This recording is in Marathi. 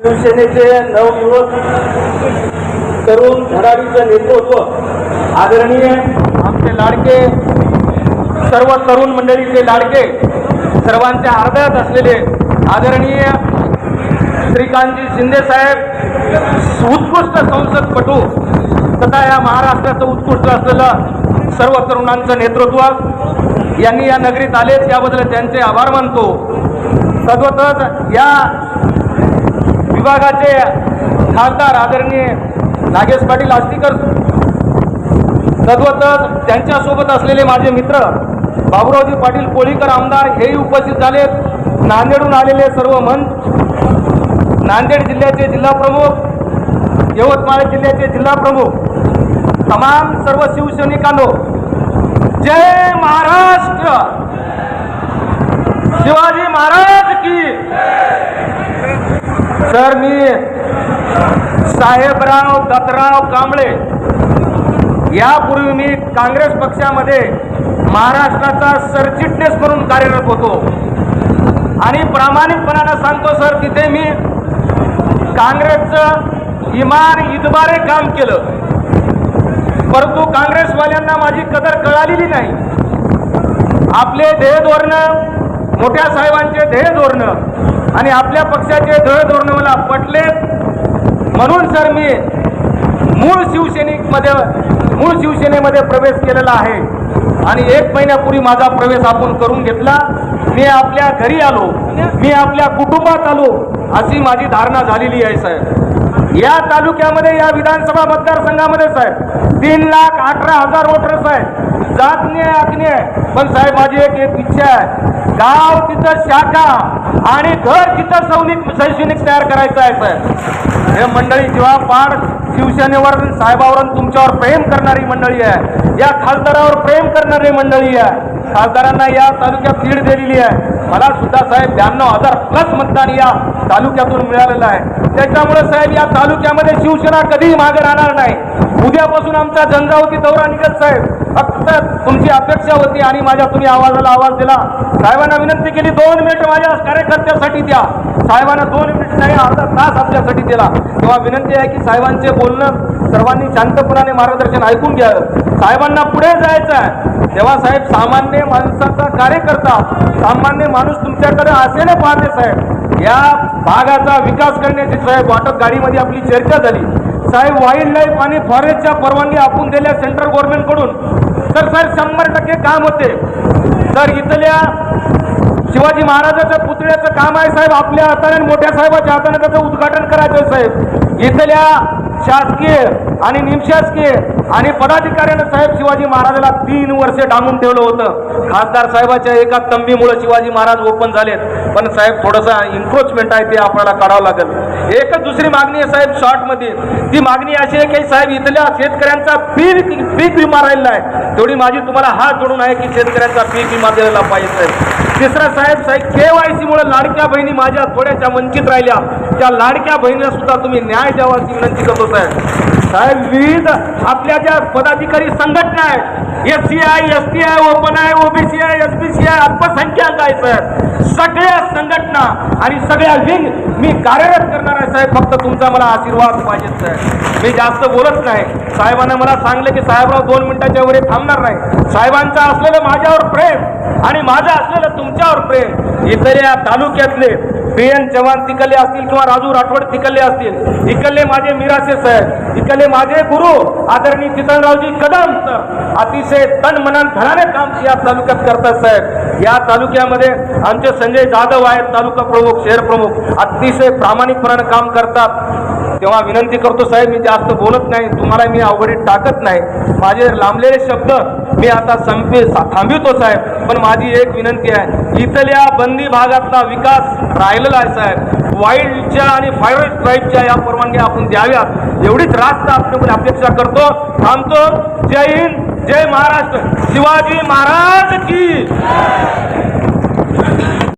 शिवसेनेचे नवयुवक तरुण धडाडीचं नेतृत्व आदरणीय आमचे लाडके सर्व तरुण मंडळीचे लाडके सर्वांच्या हृदयात असलेले आदरणीय श्रीकांतजी शिंदे साहेब उत्कृष्ट संसदपटू तथा या महाराष्ट्राचं उत्कृष्ट असलेलं सर्व तरुणांचं नेतृत्व यांनी या नगरीत आलेच याबद्दल त्यांचे आभार मानतो। तद्वतच या विभागाचे खासदार आदरणीय नागेश पाटील आस्तीकर तद्वतच त्यांच्यासोबत असलेले माझे मित्र बाबुरावजी पाटील कोळीकर आमदार हेही उपस्थित झालेत। नांदेडहून आलेले सर्व मंच, नांदेड जिल्ह्याचे जिल्हा प्रमुख, यवतमाळ जिल्ह्याचे जिल्हा प्रमुख, तमाम सर्व शिवसैनिकांनो, जय महाराष्ट्र, शिवाजी महाराज की। सर मी साहेबराव दत्तराव कांबळे यापूर्वी मी काँग्रेस पक्षामध्ये महाराष्ट्राचा सरचिटणीस म्हणून कार्यरत होतो आणि प्रामाणिकपणाने सांगतो सर, तिथे मी काँग्रेसचं इमान इतबारे काम केलं, परंतु काँग्रेसवाल्यांना माझी कदर कळालेली नाही। आपले ध्येय धोरण, मोठ्या साहेबांचे ध्येय धोरण आणि आपल्या पक्षाचे ध्येय धोरण मला पटले, म्हणून सर मी मूळ शिवसेनेमध्ये प्रवेश केलेला आहे आणि 1 महिन्यापूर्वी माझा प्रवेश आपण करून घेतला। मी आपल्या घरी आलो, मी आपल्या कुटुंबात आलो अशी माझी धारणा झालेली आहे साहेब। या तालुक्यामध्ये या विधानसभा मतदारसंघामध्ये साहेब 3,18,000 वोटर्स आहेत, जात नाही आखणी आहे, पण साहेब माझी एक इच्छा आहे, गाव तिथं शाखा आणि घर तिथं शैक्षणिक तयार करायचं आहे साहेब। हे मंडळी जेव्हा पाड शिवसेनेवर साहेबावर तुमच्यावर प्रेम करणारी मंडळी आहे, या खासदारावर प्रेम करणारी मंडळी आहे, खासदारांना या तालुक्यात लीड दिलेली आहे। मला सुद्धा साहेब 92,000 प्लस मतदान या तालुक्यातून मिळालेलं आहे। त्याच्यामुळे साहेब या तालुक्यामध्ये शिवसेना कधीही मागे राहणार नाही। उद्यापासून आमचा जनजागृती दौरा निघत साहेब, फक्त तुमची अपेक्षा होती आणि माझ्या तुम्ही आवाजाला आवाज दिला। साहेबांना विनंती केली 2 मिनिट माझ्या कार्यकर्त्यासाठी द्या, साहेबांना 2 मिनिट नाही अर्धा तास आपल्यासाठी दिला। तेव्हा विनंती आहे की साहेबांचे बोलणं सर्वांनी शांतपणाने मार्गदर्शन ऐकून घ्यावं। साहेबांना पुढे जायचं आहे तेव्हा साहेब सामान्य माणसाचा कार्यकर्ता, सामान्य माणूस तुमच्याकडे आशेने पाहते साहेब। या भागाचा विकास करण्याची साहेब वाटप गाडीमध्ये आपली चर्चा झाली साहेब। वाईल्ड लाईफ आणि फॉरेस्टच्या परवानगी आपण दिल्या सेंट्रल गव्हर्नमेंटकडून, तर साहेब 100% काम होते सर। इथल्या शिवाजी महाराजाच्या पुतळ्याचं काम आहे साहेब, आपल्या हाताने मोठ्या साहेबाच्या हाताने त्याचं उद्घाटन करायचं साहेब। इथल्या शासकीय आणि निमशासकीय आणि पदाधिकाऱ्यानं साहेब शिवाजी महाराजाला 3 वर्षे डांबून ठेवलं होतं। खासदार साहेबाच्या एका तंबीमुळे शिवाजी महाराज ओपन झालेत, पण साहेब थोडंसं इन्क्रोचमेंट आहे ते आपल्याला काढावं लागेल। एकच दुसरी मागणी आहे साहेब शॉर्टमध्ये, ती मागणी अशी आहे की साहेब इथल्या शेतकऱ्यांचा पीक विमा राहिलेला आहे, तेवढी माझी तुम्हाला हात जोडून आहे की शेतकऱ्यांचा पीक विमा दिलेला पाहिजे साहेब। तिसरा साहेब KYC मुळे लाडक्या बहिणी माझ्या थोड्याशा वंचित राहिल्या, त्या लाडक्या बहिणीला सुद्धा तुम्ही न्याय द्यावा अशी विनंती करतो साहेब। विविध आपल्या ज्या पदाधिकारी संघटना आहेत, SCI, STI, ओपन आहे, OBC आहे, SBC आहे, अल्पसंख्याक आहे साहेब, सगळ्या संघटना आणि सगळ्या विंग मी कार्यरत करणार आहे साहेब। फक्त तुमचा मला आशीर्वाद पाहिजे साहेब। मी जास्त बोलत नाही, साहेबांना मला सांगलं की साहेबराव 2 मिनिटाच्या वर थांबणार नाही। साहेबांचं असलेलं माझ्यावर प्रेम आणि माझं असलेलं तुमच्यावर प्रेम, इथल्या तालुक्यातले PN चव्हाण तिकल्ले असतील किंवा राजू राठोड तिकल्ले असतील, इकडले माझे मिरासे साहेब, इकडले माझे गुरु आदरणीय चितळरावजी कदम सर अतिशय तन मनान धनाने काम या तालुक्यात करतात साहेब। या तालुक्यामध्ये आमचे संजय जाधव आहेत तालुका प्रमुख, शहर प्रमुख, अतिशय प्रामाणिकपणाने काम करतात। तेव्हा विनंती करतो साहेब, मी जास्त बोलत नाही, तुम्हाला मी अवघडीत टाकत नाही, माझे लांबलेले शब्द मी आता थांबवितो साहेब। पण माझी एक विनंती आहे, इथल्या बंदी भागातला विकास राहिलेला आहे साहेब। वाईल्डच्या आणि फॉरेस्ट लाईफच्या या परवानग्या आपण द्याव्यात एवढीच रास्त आपल्याकडे अपेक्षा करतो। थांबतो। जय हिंद, जय महाराष्ट्र, शिवाजी महाराज की।